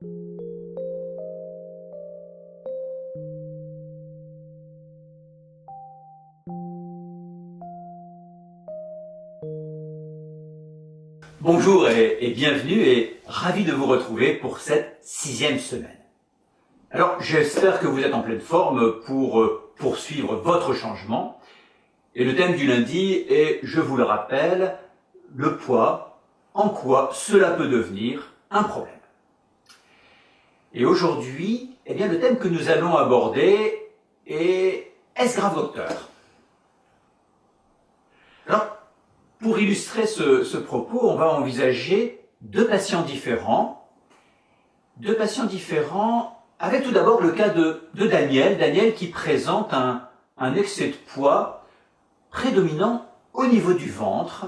Bonjour et bienvenue et ravi de vous retrouver pour cette 6e semaine. Alors j'espère que vous êtes en pleine forme pour poursuivre votre changement. Et le thème du lundi est, je vous le rappelle, le poids, en quoi cela peut devenir un problème. Et aujourd'hui, le thème que nous allons aborder est « Est-ce grave, docteur ?» Alors, pour illustrer ce propos, on va envisager deux patients différents avec tout d'abord le cas de Daniel qui présente un excès de poids prédominant au niveau du ventre.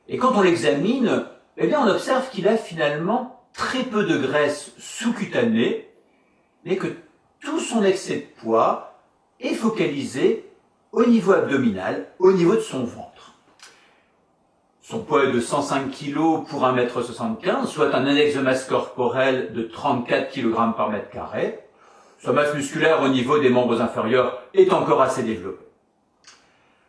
Et quand on l'examine, on observe qu'il a finalement très peu de graisse sous-cutanée, mais que tout son excès de poids est focalisé au niveau abdominal, au niveau de son ventre. Son poids est de 105 kg pour 1,75 m, soit un index de masse corporelle de 34 kg par mètre carré. Sa masse musculaire au niveau des membres inférieurs est encore assez développée.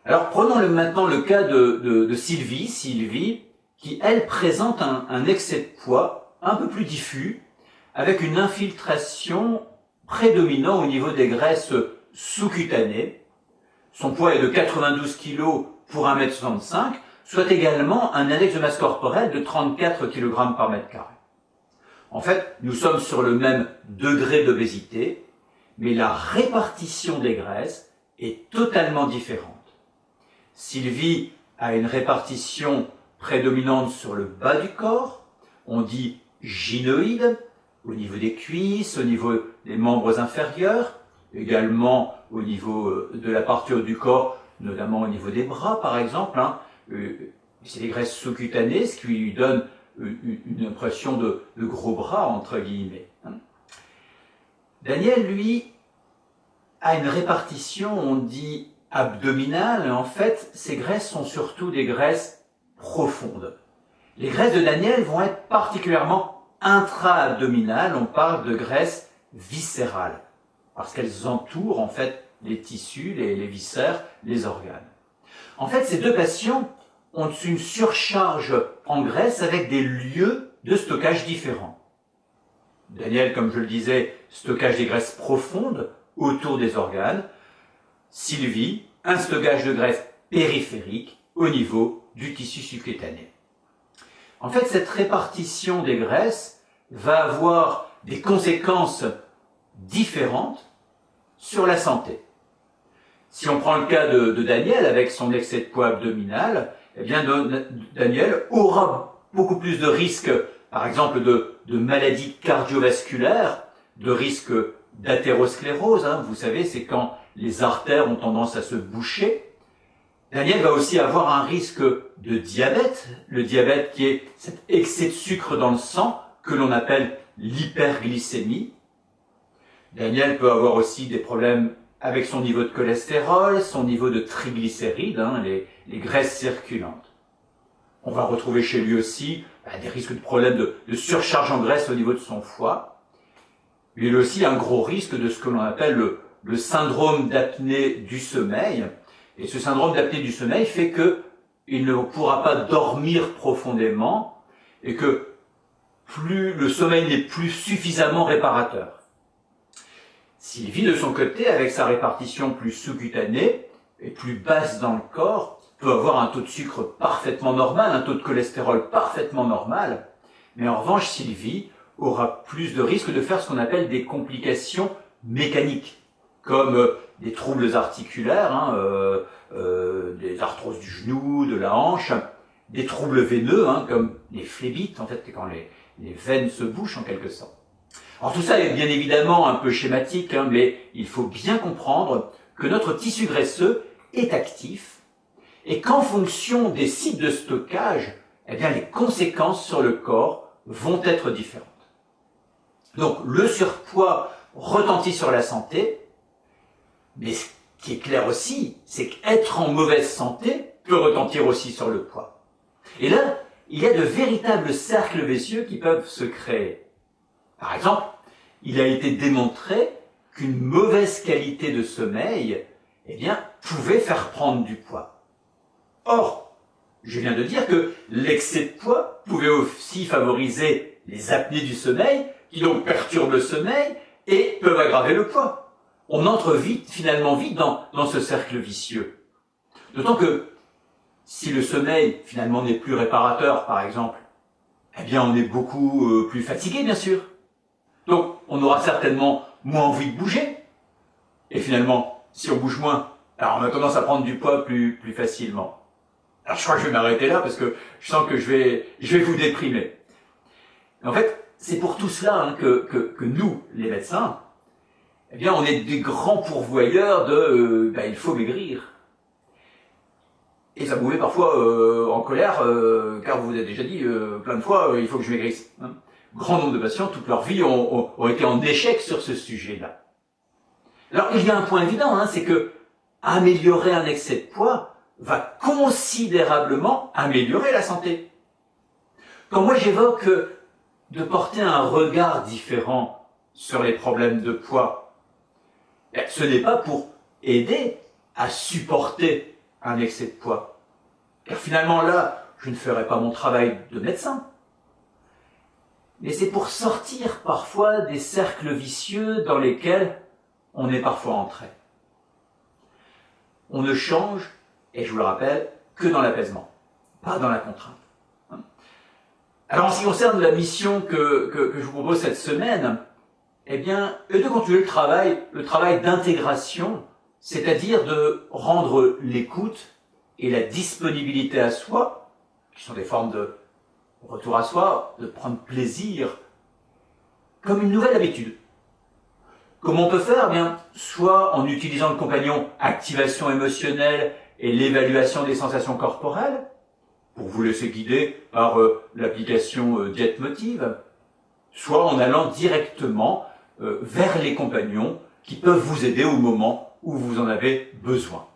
Alors prenons maintenant le cas de Sylvie, qui elle présente un excès de poids un peu plus diffus, avec une infiltration prédominant au niveau des graisses sous-cutanées. Son poids est de 92 kg pour 1,65 m, soit également un index de masse corporelle de 34 kg par mètre carré. En fait, nous sommes sur le même degré d'obésité, mais la répartition des graisses est totalement différente. Sylvie a une répartition prédominante sur le bas du corps, on dit gynoïde, au niveau des cuisses, au niveau des membres inférieurs, également au niveau de la partie haute du corps, notamment au niveau des bras par exemple. C'est des graisses sous-cutanées, ce qui lui donne une impression de gros bras, entre guillemets. Daniel, lui, a une répartition, on dit abdominale, et en fait, ces graisses sont surtout des graisses profondes. Les graisses de Daniel vont être particulièrement intra-abdominales, on parle de graisses viscérales, parce qu'elles entourent en fait les tissus, les viscères, les organes. En fait, ces deux patients ont une surcharge en graisse avec des lieux de stockage différents. Daniel, comme je le disais, stockage des graisses profondes autour des organes. Sylvie, un stockage de graisse périphérique au niveau du tissu sous-cutané. En fait, cette répartition des graisses va avoir des conséquences différentes sur la santé. Si on prend le cas de Daniel avec son excès de poids abdominal, Daniel aura beaucoup plus de risques, par exemple de maladies cardiovasculaires, de risques d'athérosclérose. Vous savez, c'est quand les artères ont tendance à se boucher. Daniel va aussi avoir un risque de diabète, le diabète qui est cet excès de sucre dans le sang que l'on appelle l'hyperglycémie. Daniel peut avoir aussi des problèmes avec son niveau de cholestérol, son niveau de triglycérides, les graisses circulantes. On va retrouver chez lui aussi des risques de problèmes de surcharge en graisse au niveau de son foie. Il a aussi un gros risque de ce que l'on appelle le syndrome d'apnée du sommeil. Et ce syndrome d'apnée du sommeil fait qu'il ne pourra pas dormir profondément et que plus le sommeil n'est plus suffisamment réparateur. Sylvie, de son côté, avec sa répartition plus sous-cutanée et plus basse dans le corps, peut avoir un taux de sucre parfaitement normal, un taux de cholestérol parfaitement normal. Mais en revanche, Sylvie aura plus de risques de faire ce qu'on appelle des complications mécaniques, comme des troubles articulaires, des arthroses du genou, de la hanche, des troubles veineux, comme les phlébites, en fait, quand les veines se bouchent en quelque sorte. Alors tout ça est bien évidemment un peu schématique, mais il faut bien comprendre que notre tissu graisseux est actif et qu'en fonction des sites de stockage, les conséquences sur le corps vont être différentes. Donc le surpoids retentit sur la santé, mais ce qui est clair aussi, c'est qu'être en mauvaise santé peut retentir aussi sur le poids. Et là, il y a de véritables cercles vicieux qui peuvent se créer. Par exemple, il a été démontré qu'une mauvaise qualité de sommeil, eh bien, pouvait faire prendre du poids. Or, je viens de dire que l'excès de poids pouvait aussi favoriser les apnées du sommeil, qui donc perturbent le sommeil et peuvent aggraver le poids. On entre finalement vite dans ce cercle vicieux. D'autant que si le sommeil finalement n'est plus réparateur, par exemple, eh bien on est beaucoup plus fatigué, bien sûr. Donc on aura certainement moins envie de bouger. Et finalement, si on bouge moins, alors on a tendance à prendre du poids plus facilement. Alors je crois que je vais m'arrêter là parce que je sens que je vais vous déprimer. Mais en fait, c'est pour tout cela que nous, les médecins, eh bien on est des grands pourvoyeurs de il faut maigrir. Et ça vous met parfois en colère, car vous vous avez déjà dit plein de fois, il faut que je maigrisse. Hein. Grand nombre de patients, toute leur vie, ont été en échec sur ce sujet-là. Alors, il y a un point évident, hein, c'est que améliorer un excès de poids va considérablement améliorer la santé. Quand moi j'évoque de porter un regard différent sur les problèmes de poids, ce n'est pas pour aider à supporter un excès de poids. Car finalement là, je ne ferai pas mon travail de médecin. Mais c'est pour sortir parfois des cercles vicieux dans lesquels on est parfois entré. On ne change, et je vous le rappelle, que dans l'apaisement, pas dans la contrainte. Alors en ce qui concerne la mission que je vous propose cette semaine, eh bien, de continuer le travail d'intégration, c'est-à-dire de rendre l'écoute et la disponibilité à soi, qui sont des formes de retour à soi, de prendre plaisir, comme une nouvelle habitude. Comment on peut faire? Eh bien, soit en utilisant le compagnon activation émotionnelle et l'évaluation des sensations corporelles, pour vous laisser guider par l'application Diète Motive, soit en allant directement vers les compagnons qui peuvent vous aider au moment où vous en avez besoin.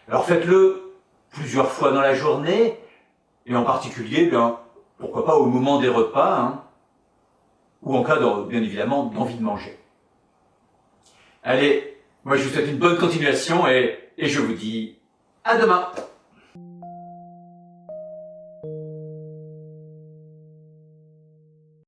Alors faites-le plusieurs fois dans la journée, et en particulier, bien, pourquoi pas au moment des repas, hein, ou en cas, bien évidemment, d'envie de manger. Allez, moi je vous souhaite une bonne continuation et je vous dis à demain.